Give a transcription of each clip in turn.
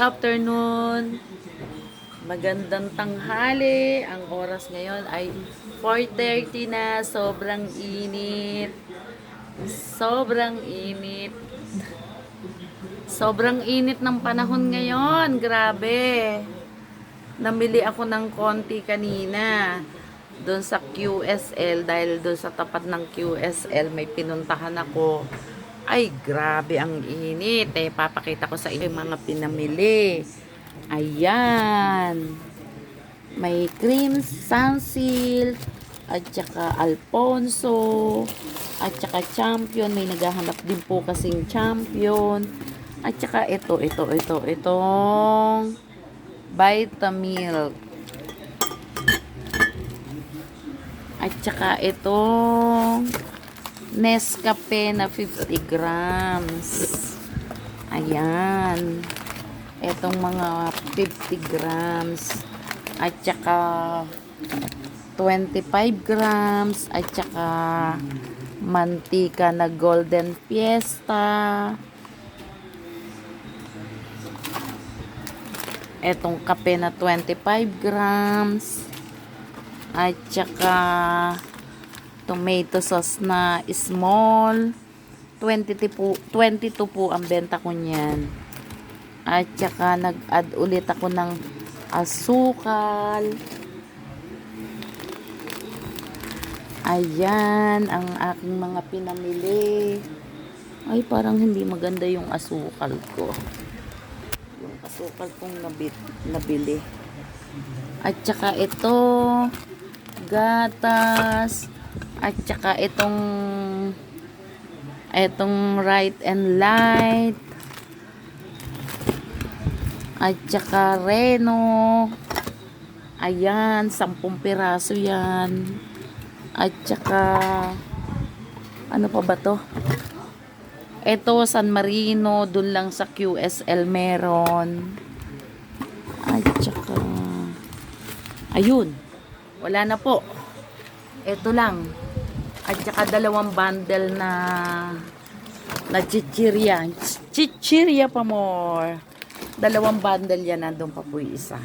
afternoon. Magandang tanghali. Ang oras ngayon ay 4:30 na. Sobrang init. Sobrang init. Sobrang init ng panahon ngayon. Grabe. Namili ako ng konti kanina doon sa QSL dahil doon sa tapat ng QSL may pinuntahan ako. Ay, grabe ang init. Papakita ko sa inyo yung mga pinamili. Ayan. May cream sunsilk at saka Alfonso at saka champion. May naghahanap din po kasing champion. At saka itong Vitamilk. At saka itong Nescafe na 50 grams. Ayan. Itong mga 50 grams. At saka 25 grams. At saka mantika na Golden Fiesta. Itong kape na 25 grams. At saka tomato sauce na small. 22 po ang benta ko niyan. At saka nag-add ulit ako ng asukal. Ayan ang aking mga pinamili. Ay, parang hindi maganda yung asukal ko. Yung asukal kong nabili. At saka ito, gatas. At saka itong Right and Light. At saka Reno. Ayan, 10 piraso yan. At saka ano pa ba to? Ito, San Marino, dun lang sa QSL meron. At saka ayun, wala na po. Ito lang. At saka 2 bundle na chichirya. Chichirya pa more. 2 bundle yan. Nandun pa po yung isa.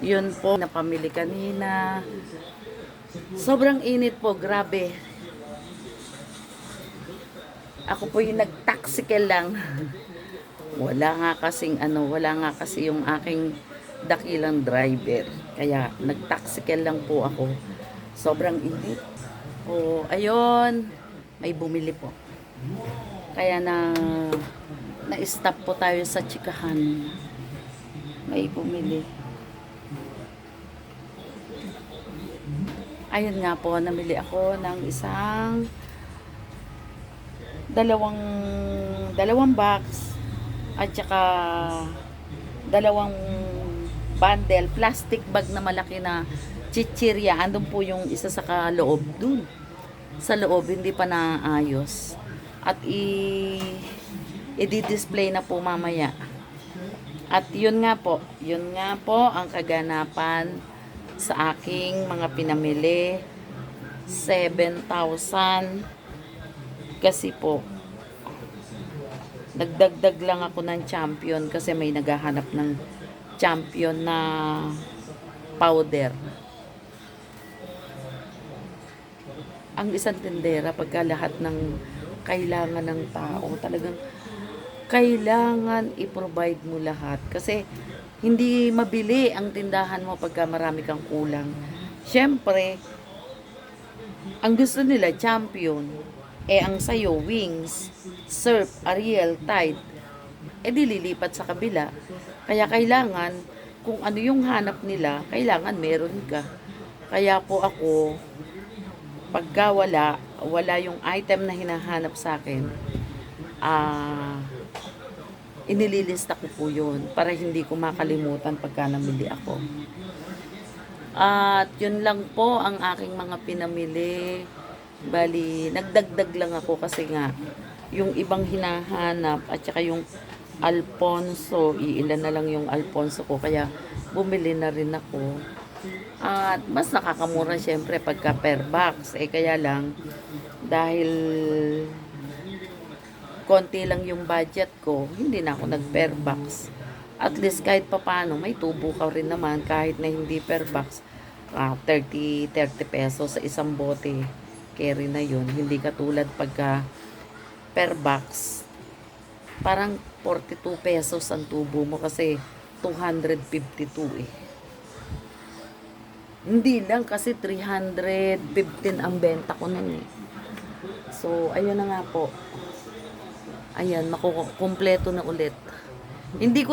Yun po, napamili kanina. Sobrang init po. Grabe. Ako po yung nag-taxical lang. Wala nga kasi yung aking dakilang driver. Kaya nag-taxical lang po ako. Sobrang init. O, ayun. May bumili po. Kaya na-stop po tayo sa chikahan. May bumili. Ayun nga po, namili ako ng isang dalawang box at saka 2 bundle, plastic bag na malaki na chichirya. Andun po yung isa sa loob dun. Sa loob, hindi pa naayos. At i-display na po mamaya. At yun nga po ang kaganapan sa aking mga pinamili. 7,000. Kasi po, nagdagdag lang ako ng champion kasi may naghahanap ng champion na powder. Ang isang tindera, pagka lahat ng kailangan ng tao, talagang kailangan i-provide mo lahat. Kasi hindi mabili ang tindahan mo pagka marami kang kulang. Siyempre, ang gusto nila, champion. Ang sayo, wings, surf, Ariel, Tide. Dililipat sa kabila. Kaya kailangan, kung ano yung hanap nila, kailangan meron ka. Kaya po ako, pagka wala yung item na hinahanap sa akin, inililista ko po yun para hindi ko makalimutan pagka namili ako. At yun lang po ang aking mga pinamili. Bali, nagdagdag lang ako kasi nga yung ibang hinahanap at saka yung Alfonso, iilan na lang yung Alfonso ko, kaya bumili na rin ako. At mas nakakamura syempre pagka per box. Kaya lang, dahil konti lang yung budget ko, hindi na ako nag per box. At least kahit papano, may tubo ka rin naman kahit na hindi per box. 30 pesos sa isang bote. Carry na yun. Hindi katulad pagka per box. Parang 42 pesos ang tubo mo kasi 252 eh. Hindi lang kasi 315 ang benta ko nun eh. So, ayun na nga po. Ayan, makukumpleto na ulit. Hindi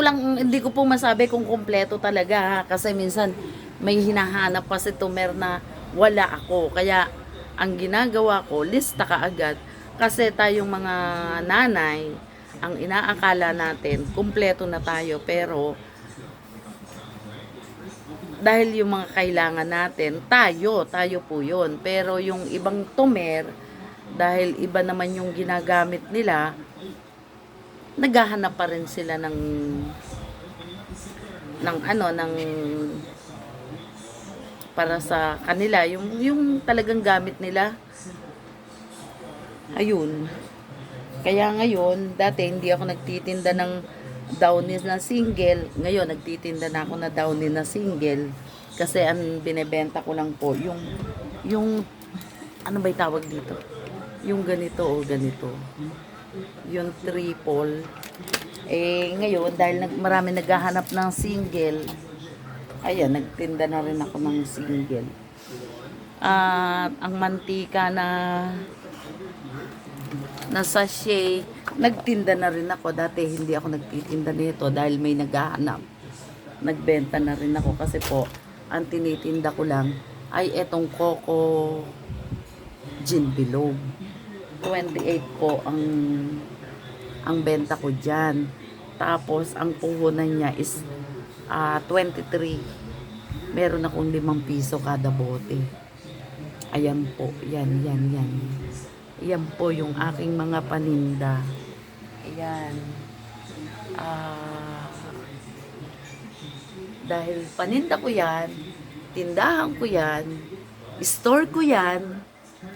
ko po masabi kung kumpleto talaga ha, kasi minsan may hinahanap pa si Tumer na wala ako. Kaya ang ginagawa ko, lista kaagad. Kasi tayong mga nanay, ang inaakala natin, kumpleto na tayo, pero dahil yung mga kailangan natin, tayo po yun. Pero yung ibang Tumer, dahil iba naman yung ginagamit nila, naghahanap pa rin sila ng para sa kanila, yung talagang gamit nila. Ayun. Kaya ngayon, dati hindi ako nagtitinda ng downy na single. Ngayon, nagtitinda na ako na downy na single. Kasi ang binebenta ko lang po, yung ano ba yung tawag dito? Yung ganito o ganito. Yung triple. Eh, ngayon, dahil marami naghahanap ng single, ayan, nagtinda na rin ako ng single. At ang mantika na sachet, nagtinda na rin ako. Dati hindi ako nagtitinda nito dahil may naghahanap. Nagbenta na rin ako kasi po, ang tinitinda ko lang ay etong Coco Gin Bilog. 28 po ang benta ko dyan. Tapos, ang puhunan niya is 23. Meron akong 5 piso kada bote. Ayan po. Yan. Yan po yung aking mga paninda. Ayan. Dahil paninda ko yan, tindahan ko yan, store ko yan,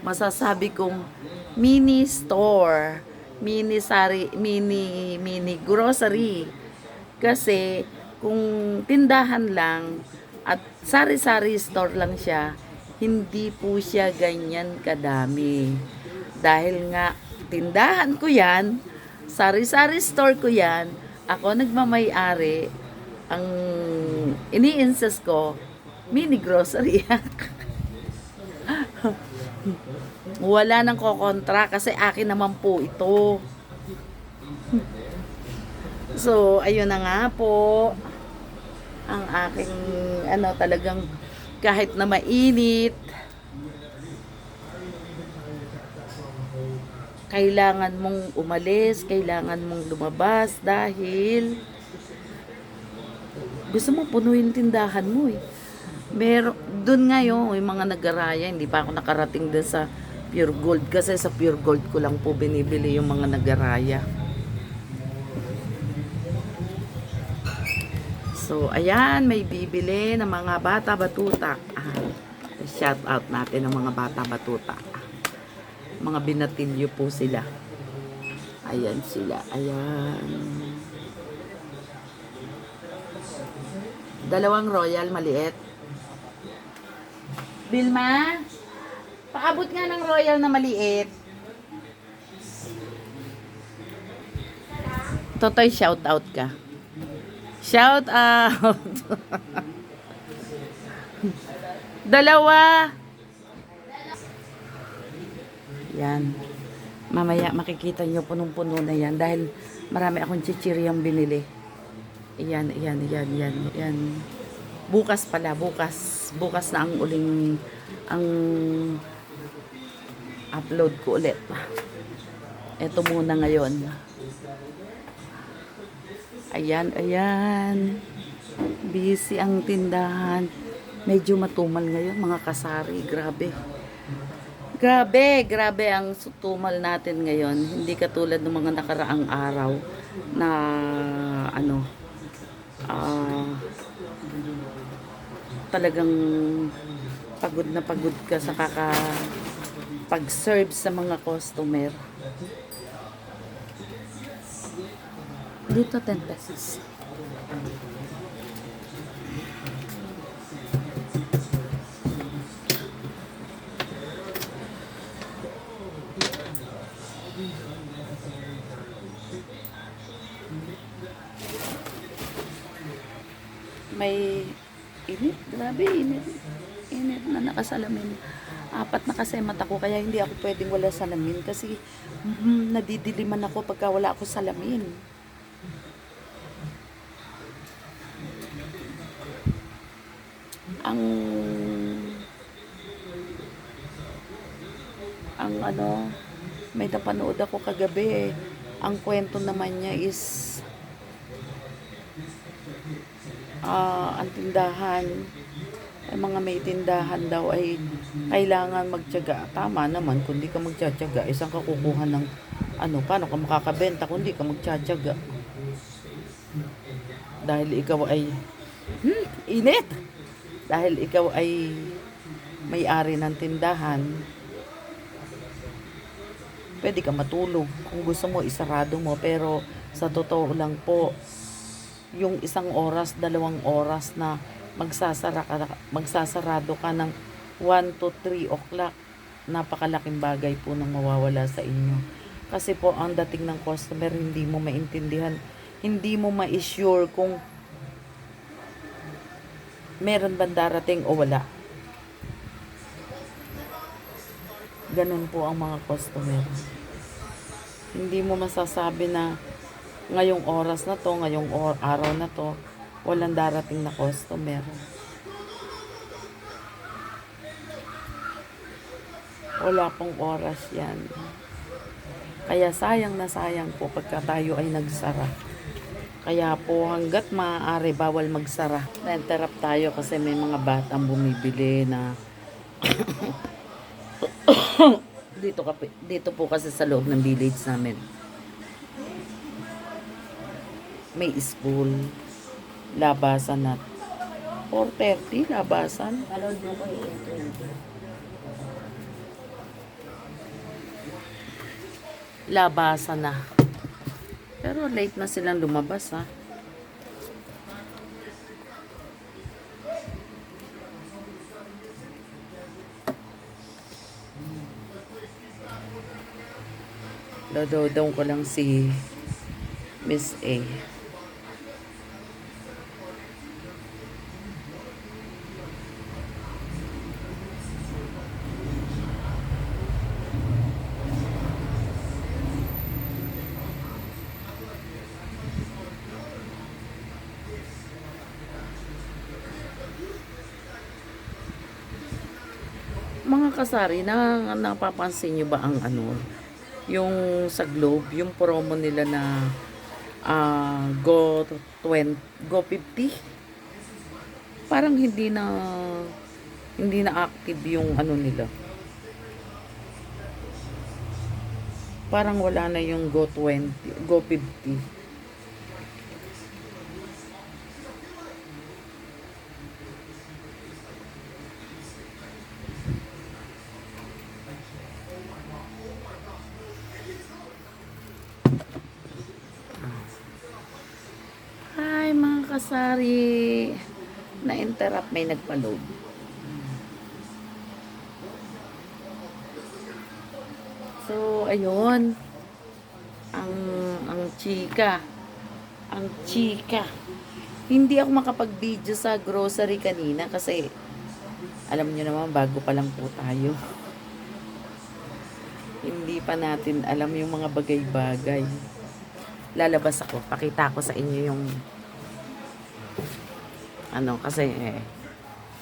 masasabi kong mini store, mini grocery. Kasi kung tindahan lang at sari-sari store lang siya, hindi po siya ganyan kadami. Dahil nga tindahan ko yan, sari-sari store ko yan, ako nagmamay-ari, ang ini-insist ko, mini grocery. Wala nang kokontra kasi akin naman po ito. So, ayun na nga po. Ang aking, talagang kahit na mainit, kailangan mong umalis, kailangan mong lumabas dahil gusto mo punuin tindahan mo eh. Doon ngayon, yung mga nagaraya, hindi pa ako nakarating doon sa Pure Gold kasi sa Pure Gold ko lang po binibili yung mga nagaraya. So, ayan, may bibili ng mga bata-batuta. Shout out natin ng mga bata-batuta. Mga binatilyo po sila. Ayan sila, ayan. 2 royal maliit. Bilma, paabot nga ng royal na maliit. Totoy, shout out ka. Shout out. 2. Yan. Mamaya makikita nyo punong-puno na yan dahil marami akong chichiryang binili. Yan. Bukas pala, bukas na ang uling upload ko ulit. Ito muna ngayon. Ayan. Busy ang tindahan. Medyo matumal ngayon, mga kasari. Grabe ang tumal natin ngayon. Hindi katulad ng mga nakaraang araw na talagang pagod na pagod ka sa pag-serve sa mga customer. Dito 10 pesos. May init, grabe init. Init na nakasalamin. Apat na kasi mata ko, kaya hindi ako pwedeng wala salamin kasi nadidiliman ako pagka wala ako salamin. Ang ano, may napanood ako kagabi. Ang kwento naman niya is ang tindahan, ay mga may tindahan daw ay kailangan magtiyaga. Tama naman, kung di ka magtitiyaga, isang ka kukuha ng ano, paano ka makakabenta kung di ka magtitiyaga? Dahil ikaw ay init! Dahil ikaw ay may-ari ng tindahan, pwede ka matulog. Kung gusto mo, isarado mo. Pero sa totoo lang po, yung 1 oras, 2 oras na magsasarado ka ng 1 to 3 o'clock, napakalaking bagay po nang mawawala sa inyo. Kasi po, ang dating ng customer, hindi mo maintindihan, hindi mo ma-assure kung meron ba darating o wala. Ganun po ang mga customer. Hindi mo masasabi na ngayong oras na to, ngayong araw na to, walang darating na customer. Wala pong oras yan. Kaya sayang na sayang po pagka tayo ay nagsara. Kaya po hanggat maaari bawal magsara. Na-interrupt tayo kasi may mga batang bumibili na dito po kasi sa loob ng village namin. May school, labasan na 4:30, labasan. Labasan na. Pero late na silang lumabas, ha. Dododong ko lang si Miss A. Mga kasari, napapansin nyo ba ang ano, yung sa Globe, yung promo nila na Go 20, Go 50? Parang hindi na active yung ano nila. Parang wala na yung Go 20, Go 50. Hi mga kasari, na-interrupt, may nagpa-load. So ayun, ang chika, hindi ako makapag-video sa grocery kanina kasi alam niyo naman, bago pa lang po tayo. Hindi pa natin alam yung mga bagay-bagay. Lalabas ako, pakita ko sa inyo yung ano, kasi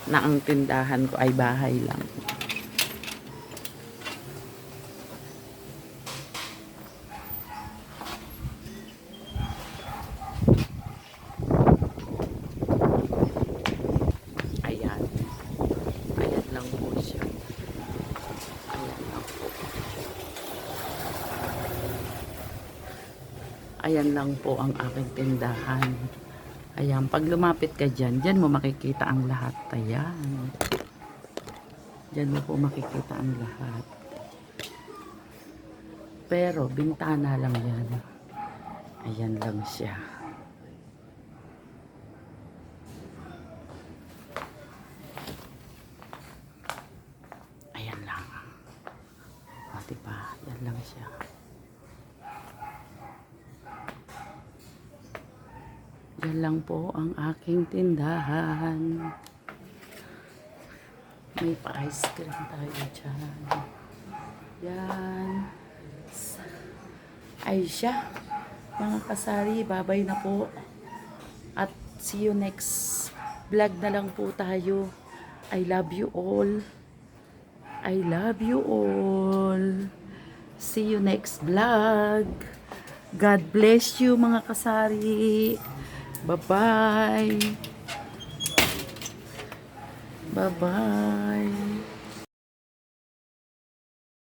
na ang tindahan ko ay bahay lang. Ayan. Ayan lang po siya. Ayan lang po. Ayan lang po ang aking tindahan. Ayan, pag lumapit ka dyan, dyan mo makikita ang lahat. Ayan. Dyan mo po makikita ang lahat. Pero, bintana lang yan. Ayan lang siya. Diba? Yan lang siya. Yan lang po ang aking tindahan. May pa-ice cream tayo dyan. Yan. Ay siya. Mga kasari, babay na po. At see you next vlog na lang po tayo. I love you all. I love you all. See you next vlog. God bless you mga kasari. Bye-bye. Bye-bye.